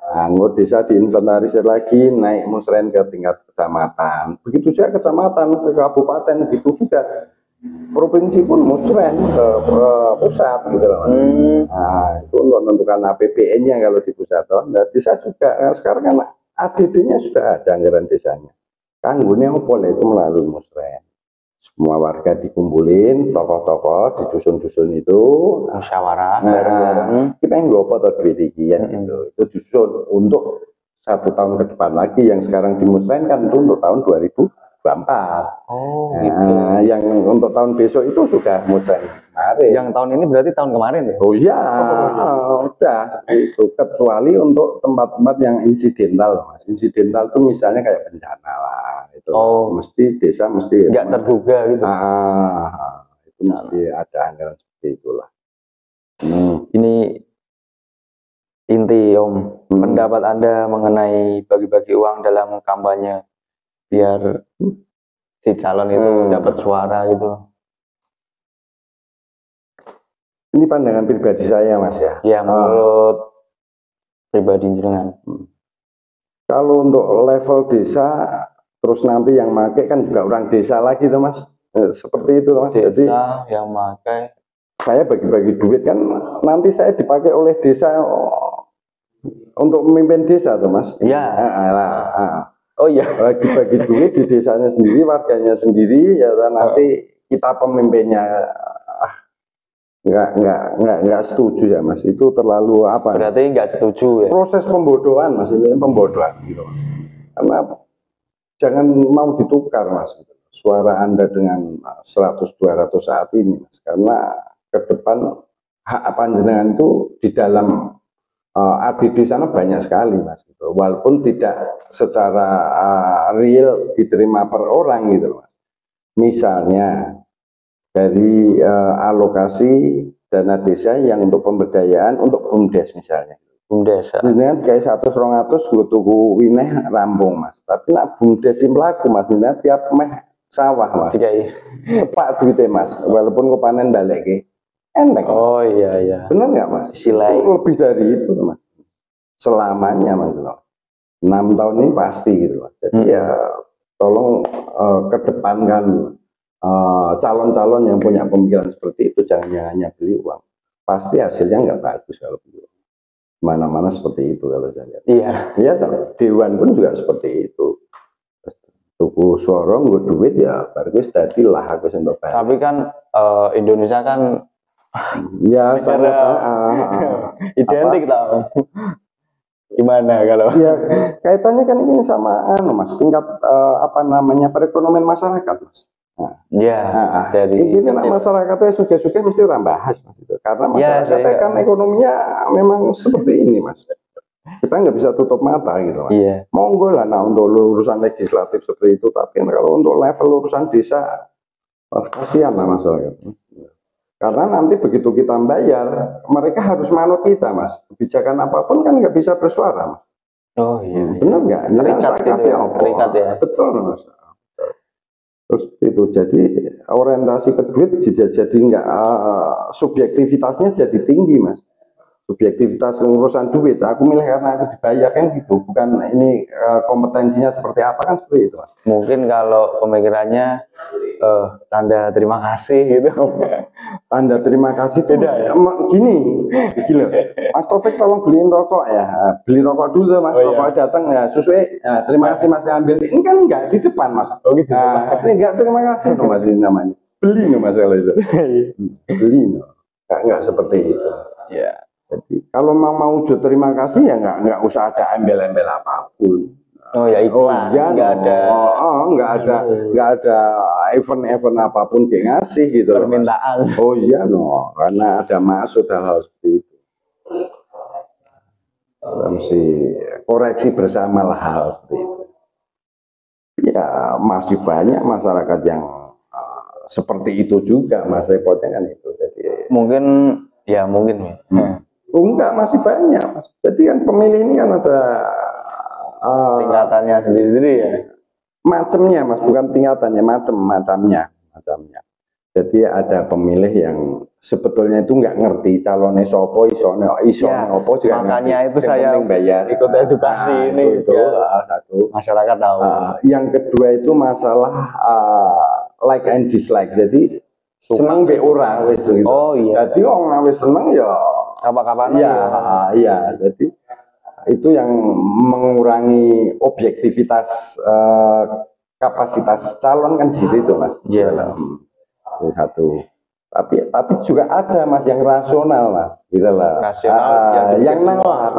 Anggota desa diinventarisir lagi naik musren ke tingkat kecamatan. Begitu juga kecamatan ke kabupaten, begitu juga provinsi pun musren ke pusat gitu loh. Nah, itu untuk menentukan APBN-nya kalau di pusat. Nah, desa juga nah, sekarang kan ADD-nya sudah ada anggaran desanya. Kanggune opo itu melalui musren. Semua warga dikumpulin, tokoh-tokoh di dusun-dusun itu musyawarah. Kita yang gopo atau duit gitu. Itu dusun untuk 1 tahun ke depan lagi yang sekarang dimusrenkan itu untuk tahun 2024. Oh, gitu. Yang untuk tahun besok itu sudah musren kemarin. Yang tahun ini berarti tahun kemarin ya? Oh iya, udah itu kecuali untuk tempat-tempat yang insidental, Mas. Insidental itu misalnya kayak bencana lah, itu mesti desa mesti nggak terduga gitu. Itu mesti ada anggaran seperti itulah. Ini inti Om, pendapat Anda mengenai bagi-bagi uang dalam kampanye biar si calon itu dapat suara gitu. Ini pandangan pribadi saya, Mas ya. Ya, menurut pribadi jenengan. Kalau untuk level desa, terus nanti yang make kan juga orang desa lagi tuh, Mas. Seperti itu, Mas. Desa jadi yang make. Saya bagi-bagi duit kan nanti saya dipakai oleh desa untuk memimpin desa tuh, Mas. Iya. Oh iya. Bagi-bagi duit di desanya sendiri, warganya sendiri, ya nanti kita pemimpinnya. Enggak setuju ya, Mas. Itu terlalu apa? Berarti enggak setuju ya? Proses pembodohan, Mas. Ini pembodohan gitu. Karena jangan mau ditukar, Mas. Suara Anda dengan 100-200 saat ini, Mas. Karena ke depan hak panjenengan itu di dalam ADD sana banyak sekali, Mas. Gitu. Walaupun tidak secara real diterima per orang gitu, Mas. Misalnya dari alokasi dana desa yang untuk pemberdayaan untuk BUMDes misalnya. BUMDes. Dengan kayak 100-200 gue tuku wineh rampung, Mas. Tapi nak BUMDes mlaku, Mas, dengan tiap meh sawah, Mas. Cepat duitnya, Mas. Walaupun kepanen balik ke enteng. Oh iya iya. Benar nggak, Mas? Silai. Itu lebih dari itu, Mas. Selamanya, Mas. 6 tahun ini pasti gitu, Mas. Jadi ya tolong kedepankan calon-calon yang punya pemikiran seperti itu, jangan hanya beli uang. Pasti hasilnya nggak bagus kalau beli uang. Mana-mana seperti itu kalau saya lihat. Iya. Iya, Dewan pun juga seperti itu. Tuku sorong, gue duit ya, bagus tadi lah aku sentuh. Tapi kan Indonesia kan ya sangat identik tau. Gimana kalau? Ya kaitannya kan ini sama Mas, tingkat perekonomian masyarakat, Mas. Dari ini masyarakatnya suka-suka mesti orang bahas, Mas, itu. Karena masyarakatnya kan ekonominya memang seperti ini, Mas. Kita nggak bisa tutup mata gitu, Mas. Iya. Monggo lah, nah untuk urusan legislatif seperti itu, tapi kalau untuk level urusan desa, kasihan lah masyarakat. Karena nanti begitu kita bayar, mereka harus manut kita, Mas. Kebijakan apapun kan nggak bisa bersuara, Mas. Oh iya. Benar nggak? Terikat ya. Betul, Mas. Terus itu jadi orientasi ke duit jadi nggak subjektivitasnya jadi tinggi, Mas. Subjektivitas urusan duit, aku milih karena aku dibayar kan gitu, bukan ini kompetensinya seperti apa kan seperti itu, Mas. Mungkin kalau pemikirannya tanda terima kasih gitu. Tanda terima kasih beda ya. Gini, Mas Taufik tolong beliin rokok ya, beli rokok dulu, Mas. Rokok datang ya, sesuai. Terima kasih, Mas, ambil. Ini kan enggak di depan, Mas. Oh gitu. Ini enggak terima kasih dong, Mas, ini namanya. Beli no, Mas, kalau itu. Beli no. Enggak seperti itu. Ya. Jadi kalau mau wujud terima kasih ya enggak usah ada embel-embel apapun. Oh ya ikhlas, enggak ada event-event apapun dia ngasih gitu. Permintaan. Oh iya no, karena ada maksud hal-hal seperti itu. mesti koreksi bersama lah hal seperti itu. Ya masih banyak masyarakat yang seperti itu juga, mas, repotnya kan itu. Jadi mungkin ya enggak, masih banyak, mas. Jadi kan pemilih ini kan ada tingkatannya sendiri-sendiri ya. Macamnya, mas, bukan tingkatannya, macamnya. Jadi ada pemilih yang sebetulnya itu nggak ngerti calonnya sopo, iso Ya, opo juga makanya ngerti. itu saya bayar. ikut edukasi ini itu satu. masyarakat tahu. Yang kedua itu masalah like and dislike. Jadi seneng be ora wis gitu. Oh iya. Jadi orang wis seneng ya Kapan-kapan iya, iya. Jadi itu yang mengurangi objektivitas kapasitas calon kan gitu itu, mas. Iya. Satu. Tapi juga ada, mas, yang rasional, mas, gitu lah. Rasional, yang nalar.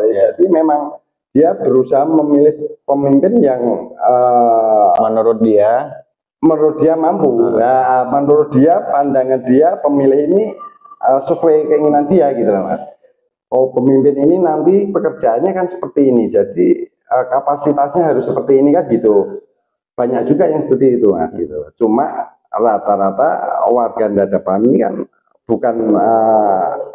Ya. Jadi memang dia berusaha memilih pemimpin yang menurut dia mampu. Nah, menurut dia, pandangan dia, pemilih ini sesuai keinginan dia, gitu lah, mas. Oh, pemimpin ini nanti pekerjaannya kan seperti ini, jadi kapasitasnya harus seperti ini kan gitu. Banyak juga yang seperti itu, mas, gitu. Cuma rata-rata warga Dadapam ini kan bukan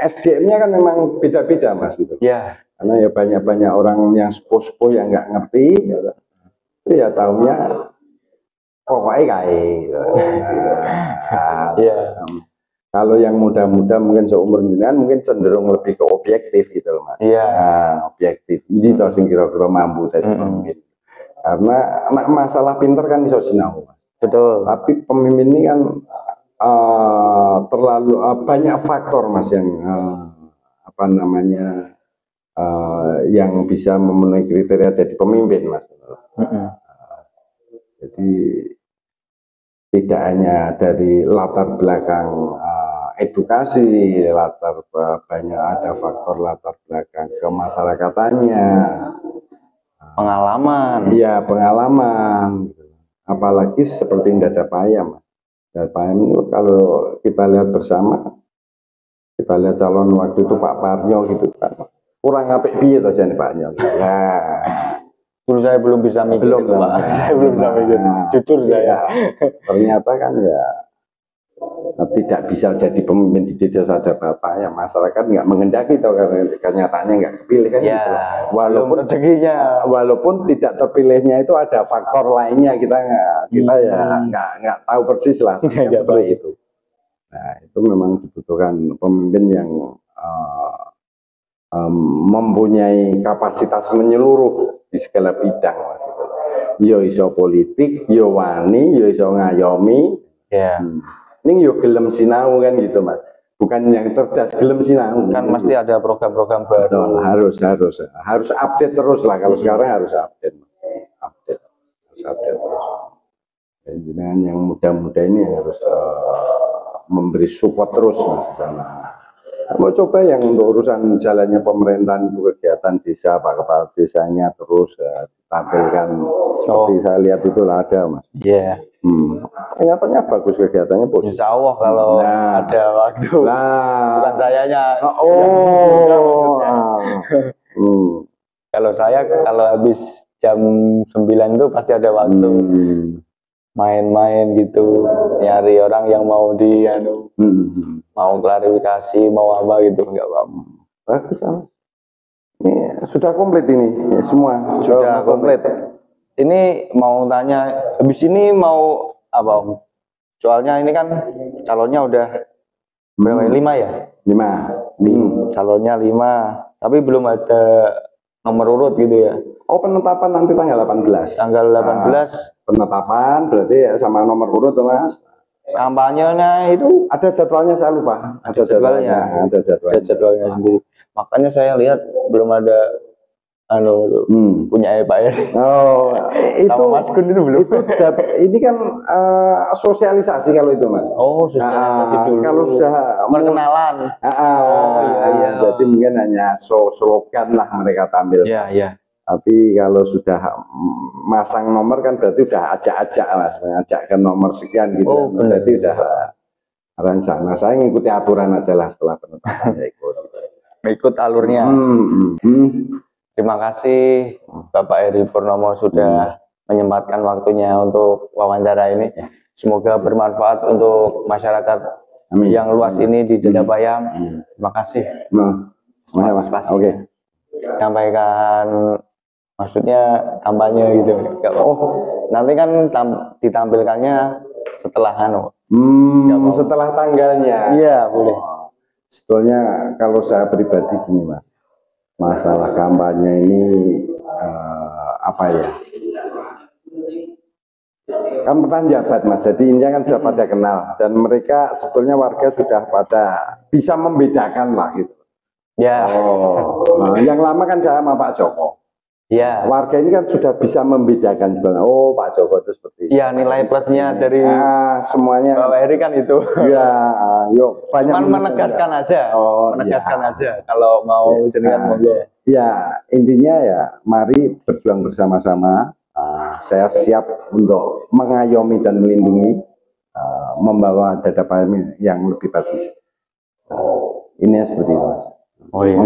SDM-nya kan memang beda-beda, mas, gitu. Ya. Karena ya banyak orang yang sepuh-sepuh yang nggak ngerti, gitu. Itu ya tahunya pokoknya kayak. Kalau yang muda-muda mungkin seumur jenengan mungkin cenderung lebih ke objektif gitu loh, mas. Iya. Objektif. Ini toh sing kira-kira mampu tadi pemimpin. Karena masalah pinter kan iso sinau, mas. Betul. Tapi pemimpin ini kan terlalu banyak faktor, mas, yang yang bisa memenuhi kriteria jadi pemimpin, mas. Jadi tidak hanya dari latar belakang edukasi, banyak ada faktor latar belakang kemasyarakatannya, pengalaman. Iya, pengalaman. Apalagi seperti Dadapayam, mas. Dadapayam itu kalau kita lihat bersama, kita lihat calon waktu itu Pak Parnyo gitu kan, kurang apik piye to jane Pak Parnyo. Dulu saya belum bisa mikir itu, Pak. Saya belum bisa mikir. Jujur saya. Ternyata kan ya tidak bisa jadi pemimpin di desa ada bapak, ya masyarakat nggak mengendaki toh, karena kenyataannya nggak kepilih kan. Ya, gitu. Walaupun tidak terpilihnya itu ada faktor lainnya, kita ya nggak tahu persis lah seperti itu. Nah, itu memang dibutuhkan pemimpin yang mempunyai kapasitas menyeluruh di segala bidang, mas. Yo iso politik, yo wani, yo iso ngayomi. Ya. Ini yo gelem sinau kan gitu, mas. Bukan yang cerdas, gelem sinau. Kan gitu. Mesti ada program-program baru. Betul, harus update terus lah. Kalau sekarang harus update, harus update terus. Dan yang muda-muda ini harus memberi support terus, mas, sana. Mau coba yang untuk urusan jalannya pemerintahan itu kegiatan desa, Pak Kepala Desanya terus tampilkan seperti saya lihat itu lah ada, mas. Iya. Kenyataannya bagus kegiatannya, positif. Insya Allah kalau ada waktu. Bukan sayanya. Kalau saya kalau habis jam 9 itu pasti ada waktu. Main-main gitu, nyari orang yang mau mau klarifikasi, mau apa gitu, enggak apa-apa. Bagus, ini sudah komplit ini semua. Sudah komplit. Ini mau tanya, habis ini mau apa, Om? Soalnya ini kan calonnya udah berapa? 5 ya? 5. Calonnya 5, tapi belum ada nomor urut gitu ya. Oh, penetapan nanti tanggal 18. Tanggal 18. Penetapan berarti ya sama nomor urut, mas. Kampanyenya itu ada jadwalnya, saya lupa. Ada jadwalnya sendiri. Makanya saya lihat belum ada punya Pak ya. Oh, itu sama Mas Gun itu belum. Ini kan sosialisasi kalau itu, mas. Oh, sosialisasi dulu. Kalau sudah perkenalan. Iya. Jadi mungkin hanya slogan lah mereka tampil. Iya. Tapi kalau sudah masang nomor kan berarti udah ajak-ajak, mas, mengajak ke nomor sekian gitu. Oh, berarti udah rencana. Saya ngikuti aturan aja lah setelah penetapan ya ikut. ikut alurnya. Terima kasih Bapak Heri Purnomo sudah menyempatkan waktunya untuk wawancara ini. Semoga bermanfaat untuk masyarakat yang luas ini di Dada Bayam. Terima kasih. Oke. Sampaikan maksudnya kampanye gitu. Nanti kan ditampilkannya setelah setelah tanggalnya. Iya, boleh. Sebetulnya kalau saya pribadi gini Mas, masalah kampanye ini apa ya? Kan pernah jabat Mas, jadi ini kan sudah pada kenal dan mereka sebetulnya warga sudah pada bisa membedakan lah gitu. Ya. Nah, yang lama kan saya sama Pak Joko. Ya. Warga ini kan sudah bisa membedakan sebenarnya. Oh, Pak Joko itu seperti itu. Ya, nilai plusnya dari semuanya. Bapak Heri kan itu. Ya, yuk banyak. Cuman menegaskan aja. Menegaskan aja. Kalau mau jenengan monggo. Ya, intinya ya, mari berjuang bersama-sama. Saya siap untuk mengayomi dan melindungi, membawa Dada Bayam yang lebih bagus. Ini seperti itu, Mas. Oh iya.